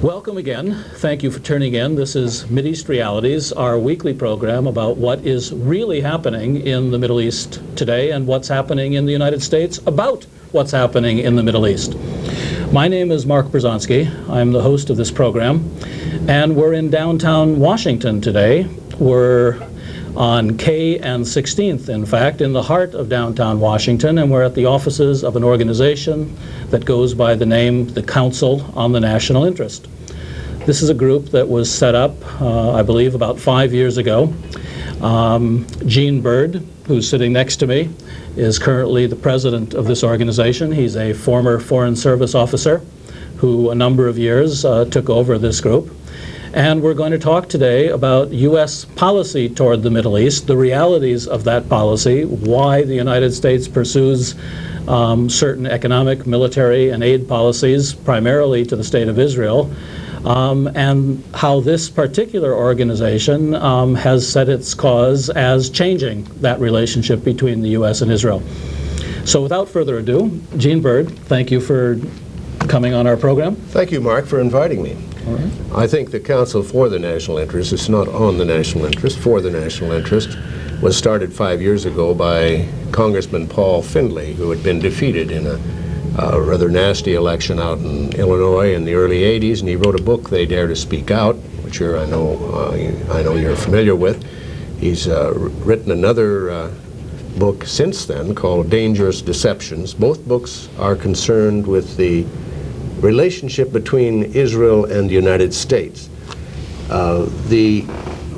Welcome again. Thank you for tuning in. This is Mideast Realities, our weekly program about what is really happening in the Middle East today and what's happening in the United States about what's happening in the Middle East. My name is Mark Bruzonsky. I'm the host of this program, and we're in downtown Washington today. We're on K and 16th, in fact, in the heart of downtown Washington, and we're at the offices of an organization that goes by the name the Council on the National Interest. This is a group that was set up, I believe, about 5 years ago. Eugene, who's sitting next to me, is currently the president of this organization. He's a former Foreign Service officer who a number of years took over this group. And we're going to talk today about U.S. policy toward the Middle East, the realities of that policy, why the United States pursues certain economic, military, and aid policies, primarily to the State of Israel, and how this particular organization has set its cause as changing that relationship between the U.S. and Israel. So without further ado, Eugene, thank you for coming on our program. Thank you, Mark, for inviting me. All right. I think the Council for the National Interest, it's not on the national interest, for the national interest, was started 5 years ago by Congressman Paul Findley, who had been defeated in a rather nasty election out in Illinois in the early 80s, and he wrote a book, They Dare to Speak Out, which I know you're familiar with. He's written another book since then called Dangerous Deceptions. Both books are concerned with the relationship between Israel and the United States. The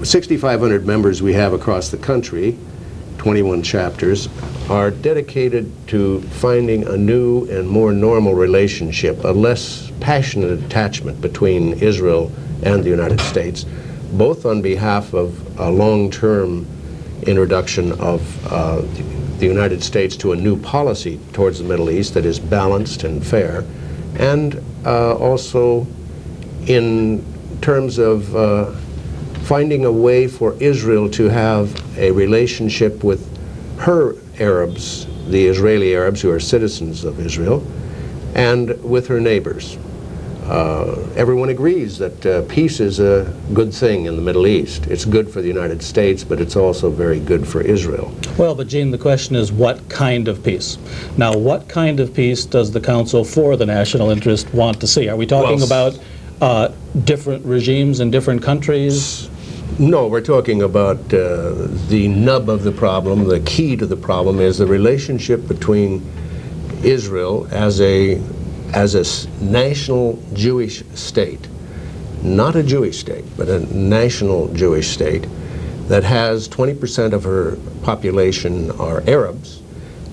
6,500 members we have across the country, 21 chapters, are dedicated to finding a new and more normal relationship, a less passionate attachment between Israel and the United States, both on behalf of a long-term introduction of the United States to a new policy towards the Middle East that is balanced and fair, and also in terms of finding a way for Israel to have a relationship with her Arabs, the Israeli Arabs who are citizens of Israel, and with her neighbors. Everyone agrees that peace is a good thing in the Middle East. It's good for the United States, but it's also very good for Israel. Well, but Gene, the question is what kind of peace? Now, what kind of peace does the Council for the National Interest want to see? Are we talking about different regimes in different countries? No, we're talking about the nub of the problem. The key to the problem is the relationship between Israel as a national Jewish state, not a Jewish state, but a national Jewish state that has 20% of her population are Arabs,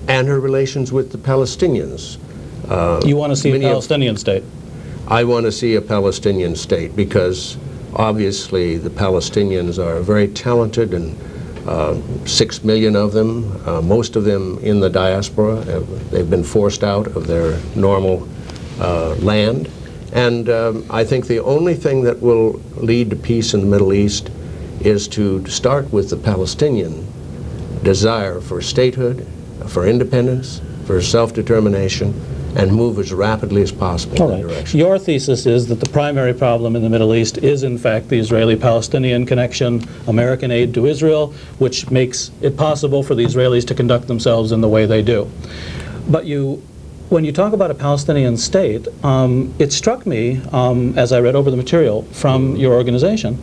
and her relations with the Palestinians. You want to see a Palestinian state? I want to see a Palestinian state because obviously the Palestinians are very talented, and 6 million of them, most of them in the diaspora. They've been forced out of their normal land. And I think the only thing that will lead to peace in the Middle East is to start with the Palestinian desire for statehood, for independence, for self-determination, and move as rapidly as possible in that direction. Your thesis is that the primary problem in the Middle East is, in fact, the Israeli-Palestinian connection, American aid to Israel, which makes it possible for the Israelis to conduct themselves in the way they do. But you when you talk about a Palestinian state, it struck me, as I read over the material from your organization,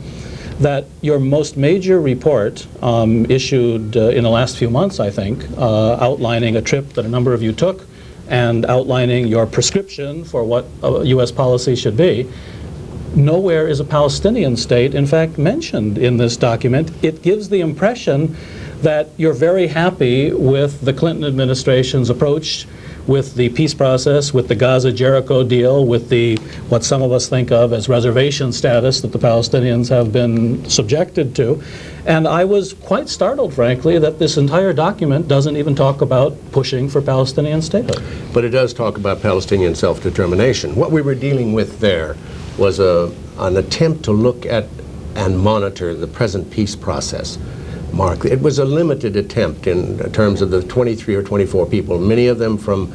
that your most major report, issued in the last few months, I think, outlining a trip that a number of you took and outlining your prescription for what U.S. policy should be, nowhere is a Palestinian state, in fact, mentioned in this document. It gives the impression that you're very happy with the Clinton administration's approach, with the peace process, with the Gaza-Jericho deal, with the what some of us think of as reservation status that the Palestinians have been subjected to. And I was quite startled, frankly, that this entire document doesn't even talk about pushing for Palestinian statehood. But it does talk about Palestinian self-determination. What we were dealing with there was an attempt to look at and monitor the present peace process. Mark, it was a limited attempt in terms of the 23 or 24 people, many of them from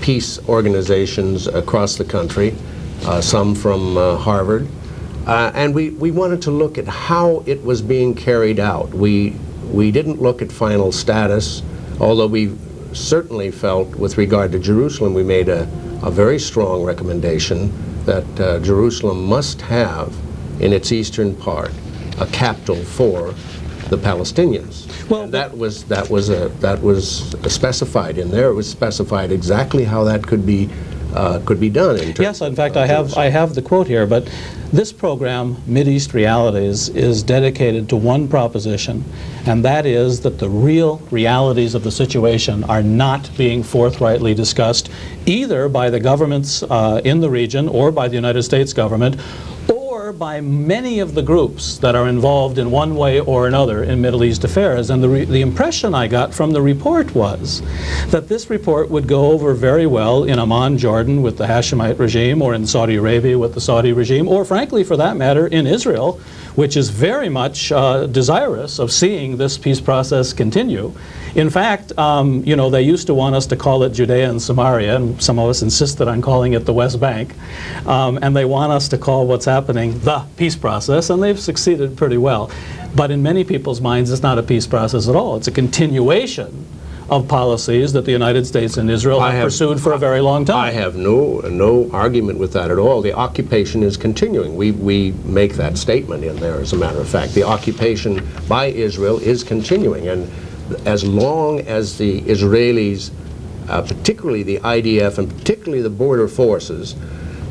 peace organizations across the country, some from Harvard, and we wanted to look at how it was being carried out. We didn't look at final status, although we certainly felt with regard to Jerusalem, we made a very strong recommendation that Jerusalem must have in its eastern part a capital for the Palestinians. Well, that was specified in there. It was specified exactly how that could be done. Yes, in fact, I have the quote here. But this program, Mideast Realities, is dedicated to one proposition, and that is that the real realities of the situation are not being forthrightly discussed either by the governments in the region or by the United States government, or by many of the groups that are involved in one way or another in Middle East affairs. And the impression I got from the report was that this report would go over very well in Amman, Jordan, with the Hashemite regime, or in Saudi Arabia with the Saudi regime, or frankly, for that matter, in Israel, which is very much desirous of seeing this peace process continue. In fact, you know, they used to want us to call it Judea and Samaria, and some of us insisted on calling it the West Bank. And they want us to call what's happening the peace process, and they've succeeded pretty well. But in many people's minds, it's not a peace process at all. It's a continuation of policies that the United States and Israel have pursued for a very long time. I have no argument with that at all. The occupation is continuing. We make that statement in there, as a matter of fact. The occupation by Israel is continuing, and as long as the Israelis, particularly the IDF and particularly the border forces,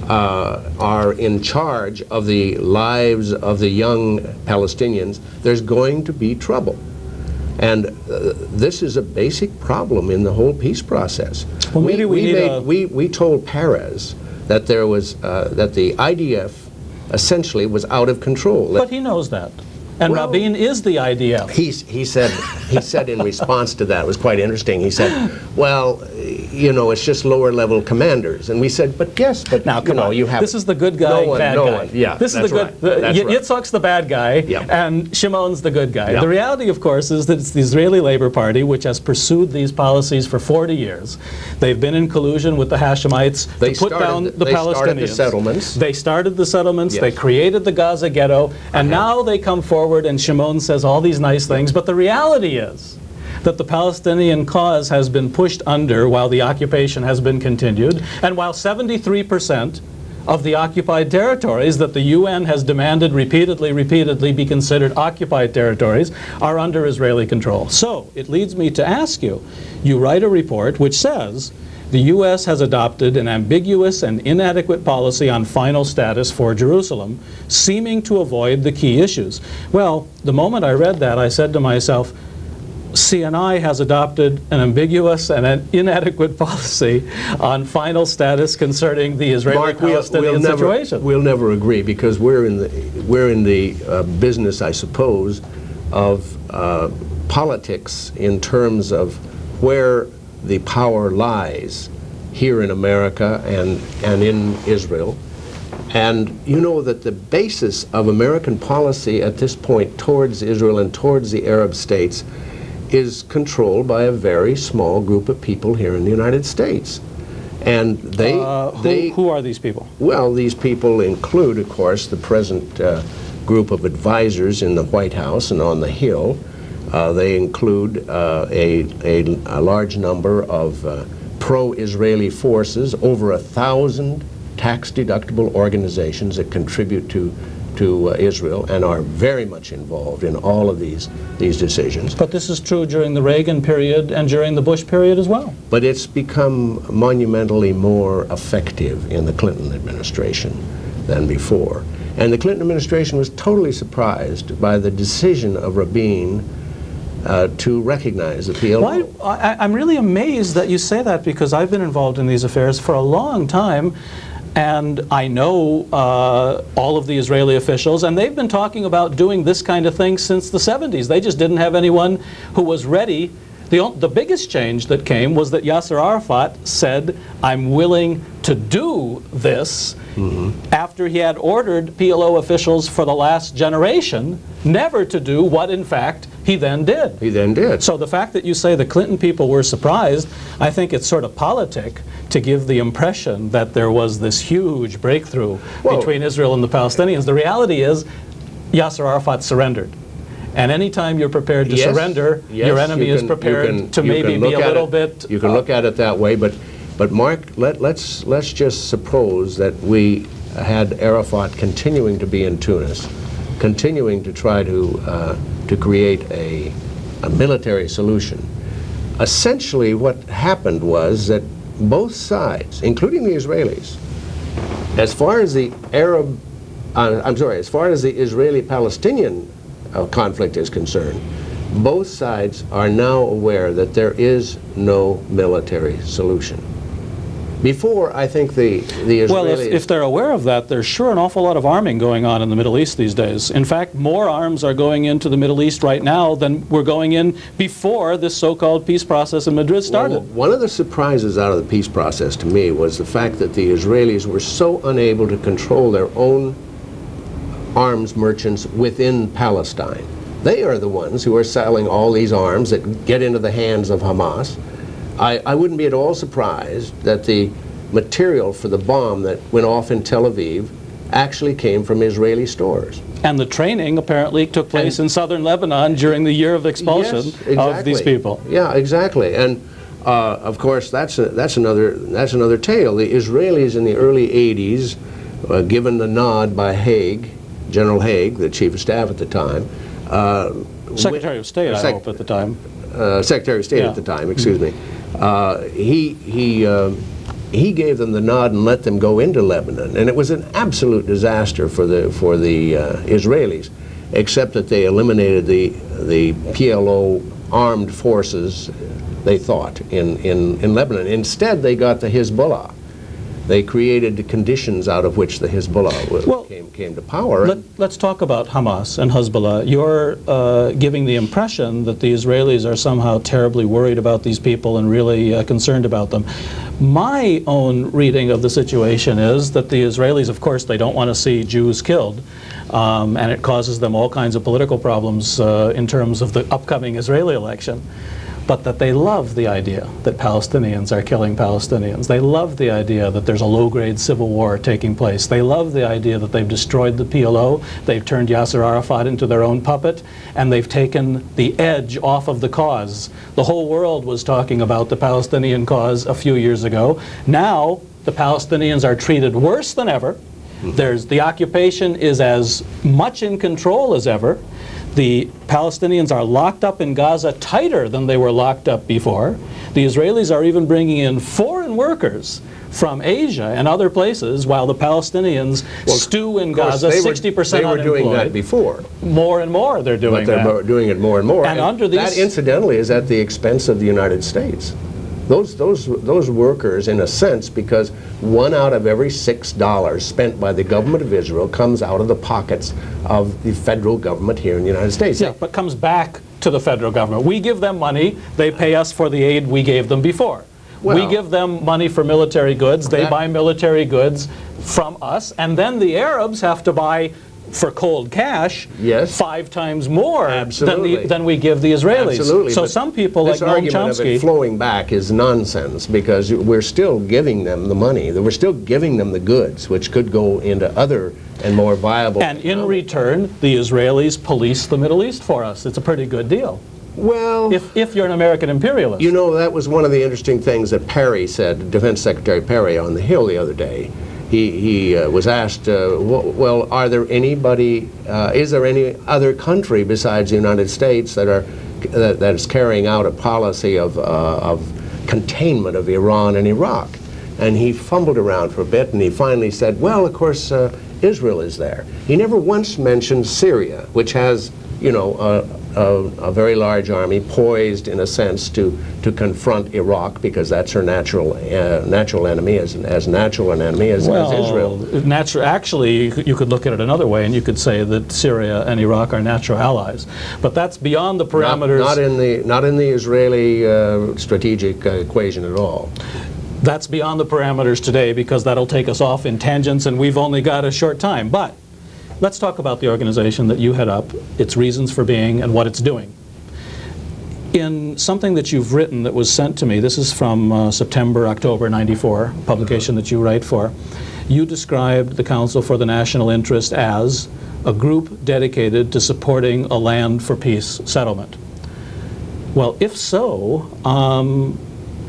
are in charge of the lives of the young Palestinians, there's going to be trouble. And this is a basic problem in the whole peace process. Well, maybe we told Perez that there was that the IDF essentially was out of control. But he knows that. And well, Rabin is the IDF. He said in response to that, it was quite interesting, he said, well, you know, it's just lower level commanders. And we said, but yes, but now, come on, you have... This is the good guy, bad guy. Yeah, this is the good... Yitzhak's the bad guy, and Shimon's the good guy. The reality, of course, is that it's the Israeli Labor Party which has pursued these policies for 40 years. They've been in collusion with the Hashemites to put down the Palestinians. They started the settlements. They started the settlements, they created the Gaza ghetto, and now they come forward and Shimon says all these nice things, but the reality is that the Palestinian cause has been pushed under while the occupation has been continued, and while 73% of the occupied territories that the UN has demanded repeatedly be considered occupied territories are under Israeli control. So it leads me to ask you, you write a report which says the U.S. has adopted an ambiguous and inadequate policy on final status for Jerusalem, seeming to avoid the key issues. Well, the moment I read that, I said to myself, CNI has adopted an ambiguous and an inadequate policy on final status concerning the Israeli-Palestinian situation. We'll never agree, because we're in the business, I suppose, of politics in terms of where the power lies here in America and in Israel. And you know that the basis of American policy at this point towards Israel and towards the Arab states is controlled by a very small group of people here in the United States. And who are these people? Well, these people include, of course, the present group of advisors in the White House and on the Hill. They include a large number of pro-Israeli forces, over 1,000 tax-deductible organizations that contribute to Israel and are very much involved in all of these decisions. But this is true during the Reagan period and during the Bush period as well. But it's become monumentally more effective in the Clinton administration than before. And the Clinton administration was totally surprised by the decision of Rabin to recognize the PLO. Well, I'm really amazed that you say that, because I've been involved in these affairs for a long time, and I know all of the Israeli officials, and they've been talking about doing this kind of thing since the 70s. They just didn't have anyone who was ready. The biggest change that came was that Yasser Arafat said, I'm willing to do this, after he had ordered PLO officials for the last generation never to do what, in fact, he then did. He then did. So the fact that you say the Clinton people were surprised, I think it's sort of politic to give the impression that there was this huge breakthrough between Israel and the Palestinians. The reality is Yasser Arafat surrendered. And anytime you're prepared to surrender, your enemy is prepared to maybe be a little bit... You can look at it that way, but Mark, let's just suppose that we had Arafat continuing to be in Tunis, continuing to try to create a military solution. Essentially what happened was that both sides, including the Israelis, as far as the as far as the Israeli-Palestinian conflict is concerned, both sides are now aware that there is no military solution. Before, I think the Israelis... Well, if they're aware of that, there's sure an awful lot of arming going on in the Middle East these days. In fact, more arms are going into the Middle East right now than were going in before this so-called peace process in Madrid started. Well, one of the surprises out of the peace process to me was the fact that the Israelis were so unable to control their own arms merchants within Palestine. They are the ones who are selling all these arms that get into the hands of Hamas. I wouldn't be at all surprised that the material for the bomb that went off in Tel Aviv actually came from Israeli stores. And the training apparently took place in southern Lebanon during the year of expulsion of these people. Yeah, exactly. And of course, that's another tale. The Israelis in the early 80s, given the nod by Haig, General Haig, the chief of staff at the time, Secretary of State, I hope, at the time. Secretary of State at the time, excuse me. He gave them the nod and let them go into Lebanon, and it was an absolute disaster for the Israelis, except that they eliminated the PLO armed forces, they thought, in Lebanon. Instead, they got the Hezbollah. They created the conditions out of which the Hezbollah came to power. Let's talk about Hamas and Hezbollah. You're giving the impression that the Israelis are somehow terribly worried about these people and really concerned about them. My own reading of the situation is that the Israelis, of course, they don't want to see Jews killed, and it causes them all kinds of political problems in terms of the upcoming Israeli election. But that they love the idea that Palestinians are killing Palestinians. They love the idea that there's a low-grade civil war taking place. They love the idea that they've destroyed the PLO, they've turned Yasser Arafat into their own puppet, and they've taken the edge off of the cause. The whole world was talking about the Palestinian cause a few years ago. Now, the Palestinians are treated worse than ever. The occupation is as much in control as ever. The Palestinians are locked up in Gaza tighter than they were locked up before. The Israelis are even bringing in foreign workers from Asia and other places, while the Palestinians stew in Gaza, 60% unemployed. They were doing that before. More and more they're doing that. But they're doing it more and more. And under these... That, incidentally, is at the expense of the United States. Those workers, in a sense, because 1 out of every $6 spent by the government of Israel comes out of the pockets of the federal government here in the United States. Yeah, but comes back to the federal government. We give them money, they pay us for the aid we gave them before. Well, we give them money for military goods, they buy military goods from us, and then the Arabs have to buy for cold cash 5 times more than we give the Israelis. Absolutely. So some people like Noam Chomsky... This argument of it flowing back is nonsense, because we're still giving them the money. We're still giving them the goods, which could go into other and more viable... And in return, the Israelis police the Middle East for us. It's a pretty good deal. Well, if you're an American imperialist. you know, that was one of the interesting things that Perry said, Defense Secretary Perry, on the Hill the other day. He was asked, well, are there anybody, is there any other country besides the United States that is carrying out a policy of containment of Iran and Iraq? And he fumbled around for a bit, and he finally said, well, of course, Israel is there. He never once mentioned Syria, which has, you know, a very large army poised, in a sense, to confront Iraq, because that's her natural enemy, as natural an enemy as Israel. Actually, you could look at it another way, and you could say that Syria and Iraq are natural allies. But that's beyond the parameters. Not in the Israeli strategic equation at all. That's beyond the parameters today, because that'll take us off in tangents, and we've only got a short time. But let's talk about the organization that you head up, its reasons for being, and what it's doing. In something that you've written that was sent to me, this is from September, October '94, publication that you write for, you described the Council for the National Interest as a group dedicated to supporting a land for peace settlement. Well, if so,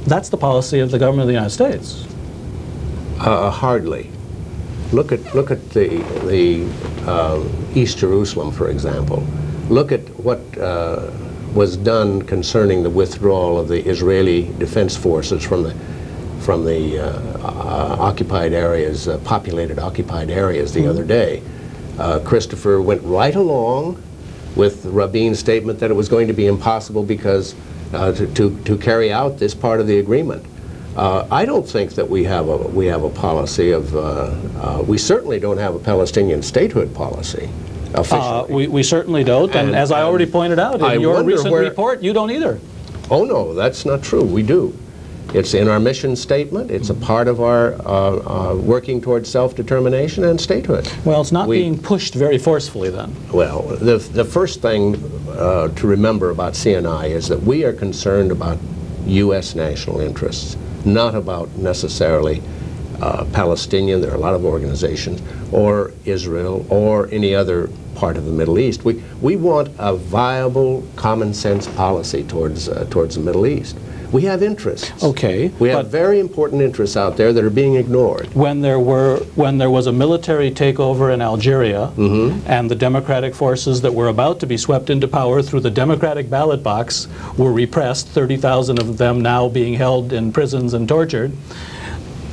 that's the policy of the government of the United States. Hardly. Look at the East Jerusalem, for example. Look at what was done concerning the withdrawal of the Israeli defense forces from the occupied areas, populated occupied areas, the other day. Christopher went right along with Rabin's statement that it was going to be impossible because to carry out this part of the agreement. I don't think that we have a policy of. We certainly don't have a Palestinian statehood policy. Officially. We certainly don't, and as I already pointed out in your recent report, you don't either. Oh no, that's not true. We do. It's in our mission statement. It's a part of our working towards self-determination and statehood. Well, it's not being pushed very forcefully then. Well, the first thing to remember about CNI is that we are concerned about U.S. national interests, not about necessarily Palestinian, there are a lot of organizations, or Israel, or any other part of the Middle East. We want a viable, common sense policy towards the Middle East. We have interests. Okay. We have very important interests out there that are being ignored. When there was a military takeover in Algeria, and the democratic forces that were about to be swept into power through the democratic ballot box were repressed, 30,000 of them now being held in prisons and tortured,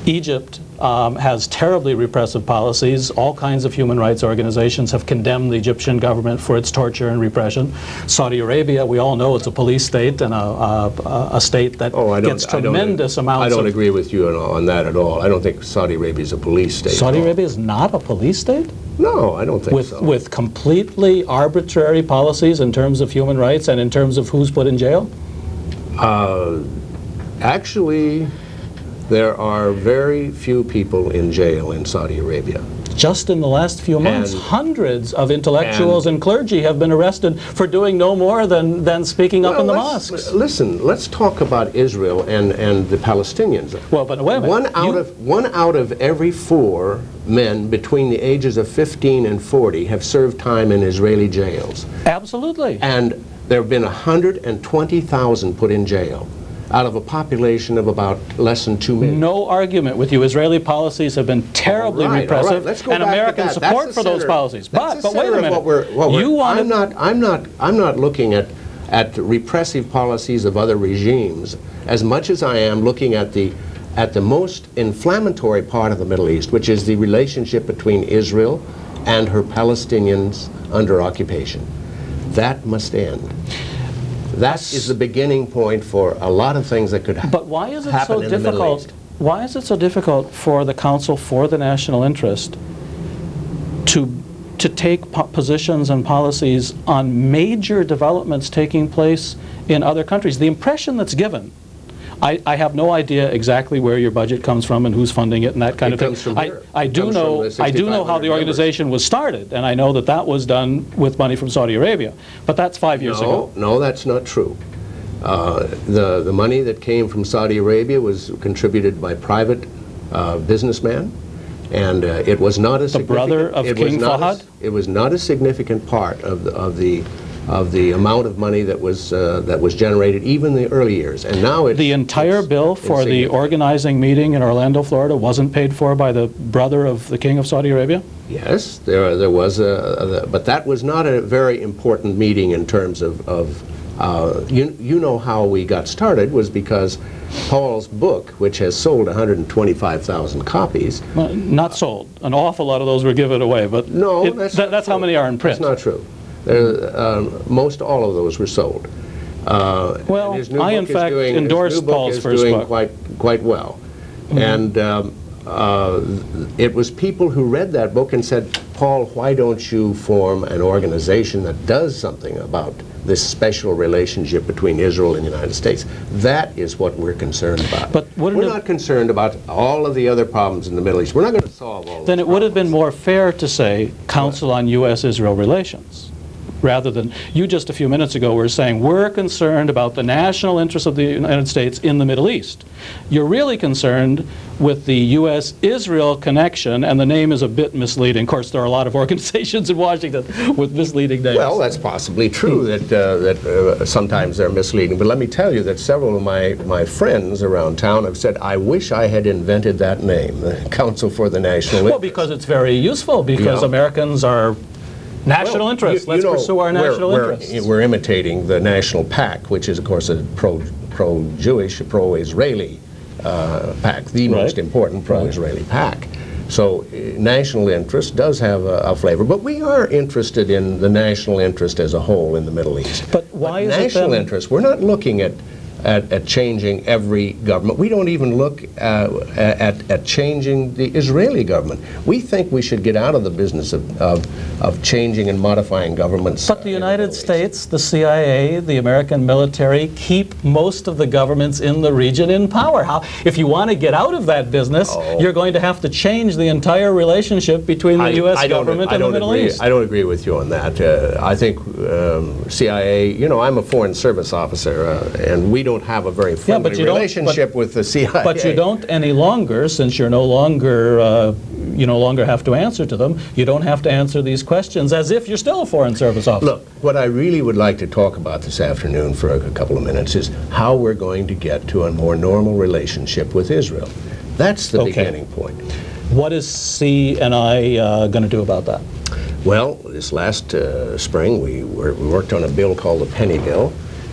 Egypt has terribly repressive policies. All kinds of human rights organizations have condemned the Egyptian government for its torture and repression. Saudi Arabia, we all know it's a police state and a state that gets tremendous amounts I don't agree with you on that at all. I don't think Saudi Arabia is a police state. Saudi Arabia is not a police state? No, I don't think so. With completely arbitrary policies in terms of human rights and in terms of who's put in jail? Actually, there are very few people in jail in Saudi Arabia. Just in the last few months, hundreds of intellectuals and clergy have been arrested for doing no more than speaking up in the mosques. Listen, let's talk about Israel and the Palestinians. Well, but wait a minute. One out of every 4 men between the ages of 15 and 40 have served time in Israeli jails. Absolutely. And there have been 120,000 put in jail out of a population of about less than 2 million. No argument with you. Israeli policies have been terribly repressive, and American support for those policies. But wait a minute. I'm not looking at repressive policies of other regimes as much as I am looking at the most inflammatory part of the Middle East, which is the relationship between Israel and her Palestinians under occupation. That must end. That is the beginning point for a lot of things that could happen. But why is it so difficult? Why is it so difficult for the Council for the National Interest to take positions and policies on major developments taking place in other countries? The impression that's given, I have no idea exactly where your budget comes from and who's funding it and that kind of thing. I do know how the organization was started, and I know that was done with money from Saudi Arabia. But that's 5 years ago. No, that's not true. The money that came from Saudi Arabia was contributed by private businessmen, and it was not a the brother of King Fahd? It was not a significant part of the the amount of money that was generated even in the early years. And now it's the entire bill for the organizing meeting in Orlando, Florida, wasn't paid for by the brother of the King of Saudi Arabia? Yes, there was but that was not a very important meeting in terms of you know how we got started was because Paul's book, which has sold 125,000 copies. Well, not sold. An awful lot of those were given away, but no, that's how many are in print. That's not true. Most all of those were sold. Well, I in fact endorsed Paul's first book. Quite well. And it was people who read that book and said, Paul, why don't you form an organization that does something about this special relationship between Israel and the United States? That is what we're concerned about. But we're not concerned about all of the other problems in the Middle East. We're not going to solve all of them. Then it would have been more fair to say Council on U.S.-Israel Relations, rather than, you just a few minutes ago were saying, we're concerned about the national interests of the United States in the Middle East. You're really concerned with the U.S.-Israel connection, and the name is a bit misleading. Of course, there are a lot of organizations in Washington with misleading names. Well, that's possibly true that sometimes they're misleading, but let me tell you that several of my friends around town have said, I wish I had invented that name, the Council for the National Interest. Well, because it's very useful, because Americans are national interests. Let's pursue our national interests. We're imitating the National PAC, which is, of course, a pro-Jewish, pro-Israeli PAC, the most important pro-Israeli PAC. So national interest does have a flavor, but we are interested in the national interest as a whole in the Middle East. But why is national interest? We're not looking at changing every government. We don't even look at changing the Israeli government. We think we should get out of the business of changing and modifying governments. But the United States, the CIA, the American military keep most of the governments in the region in power. If you want to get out of that business, you're going to have to change the entire relationship between the U.S. government and the Middle East. I don't agree with you on that. I think CIA, I'm a Foreign Service officer, and we don't have a very friendly relationship with the CIA. But you don't any longer, since you're no longer, you no longer have to answer to them. You don't have to answer these questions as if you're still a Foreign Service officer. Look, what I really would like to talk about this afternoon for a couple of minutes is how we're going to get to a more normal relationship with Israel. That's the beginning point. What is CNI going to do about that? Well, this last spring we worked on a bill called the Penny Bill,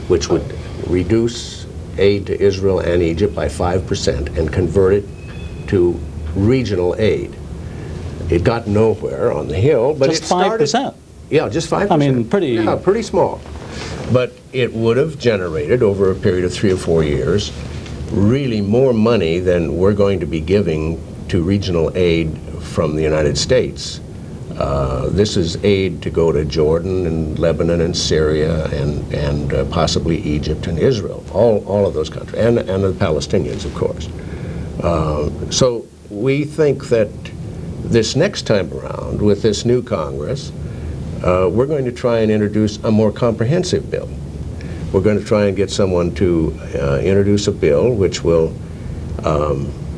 which would reduce aid to Israel and Egypt by 5% and convert it to regional aid. It got nowhere on the Hill, but just it started... 5%? Yeah, just 5%. I mean, pretty small. But it would have generated, over a period of 3 or 4 years, really more money than we're going to be giving to regional aid from the United States. This is aid to go to Jordan and Lebanon and Syria and possibly Egypt and Israel, all of those countries, and the Palestinians, of course. So we think that this next time around, with this new Congress, we're going to try and introduce a more comprehensive bill. We're going to try and get someone to introduce a bill which will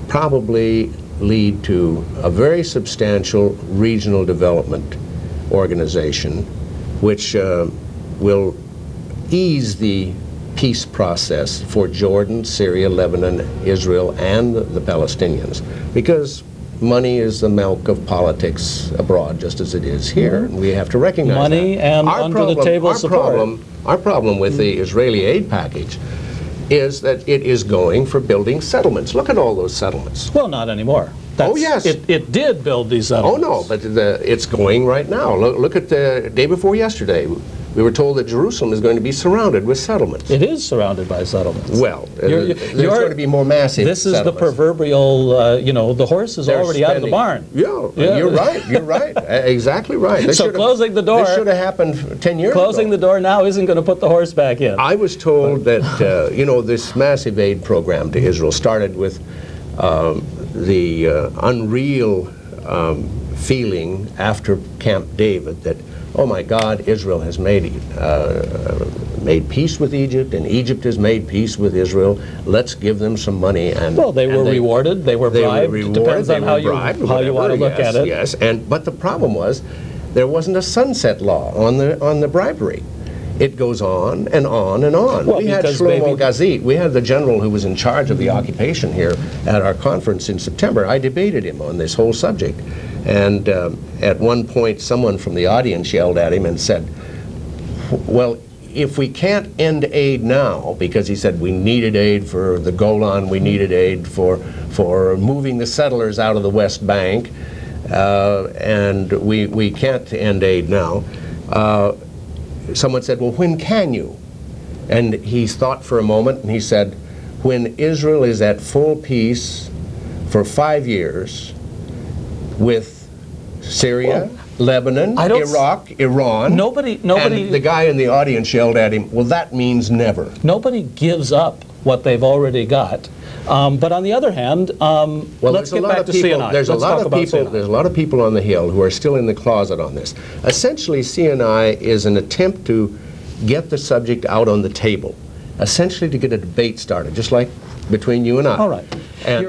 probably lead to a very substantial regional development organization which will ease the peace process for Jordan, Syria, Lebanon, Israel, and the Palestinians, because money is the milk of politics abroad, just as it is here, and we have to recognize money that. And under-the-table support. Our problem with the Israeli aid package is that it is going for building settlements. Look at all those settlements. Well, not anymore. Oh, yes. It did build these settlements. Oh, no, but it's going right now. Look at the day before yesterday. We were told that Jerusalem is going to be surrounded with settlements. It is surrounded by settlements. Well, there's going to be more massive This is the proverbial, the horse is already out of the barn. Yeah, you're right. Exactly right. So closing the door... This should have happened 10 years ago. Closing the door now isn't going to put the horse back in. I was told that, this massive aid program to Israel started with the unreal feeling after Camp David that, oh my God, Israel has made peace with Egypt, and Egypt has made peace with Israel. Let's give them some money. And well, they were rewarded. They were bribed. It depends on how you want to look at it. Yes, but the problem was there wasn't a sunset law on the bribery. It goes on and on and on. Well, we had because Shlomo Gazit. We had the general who was in charge of the occupation here at our conference in September. I debated him on this whole subject. And at one point, someone from the audience yelled at him and said, well, if we can't end aid now, because he said we needed aid for the Golan, we needed aid for moving the settlers out of the West Bank, and we can't end aid now. Someone said, well, when can you? And he thought for a moment, and he said, when Israel is at full peace for 5 years with Syria, Lebanon, Iraq, Iran. Nobody. And the guy in the audience yelled at him, well, that means never. Nobody gives up what they've already got. But on the other hand, let's get back to CNI. There's a lot of people on the Hill who are still in the closet on this. Essentially, CNI is an attempt to get the subject out on the table, essentially to get a debate started, just like between you and I. All right. And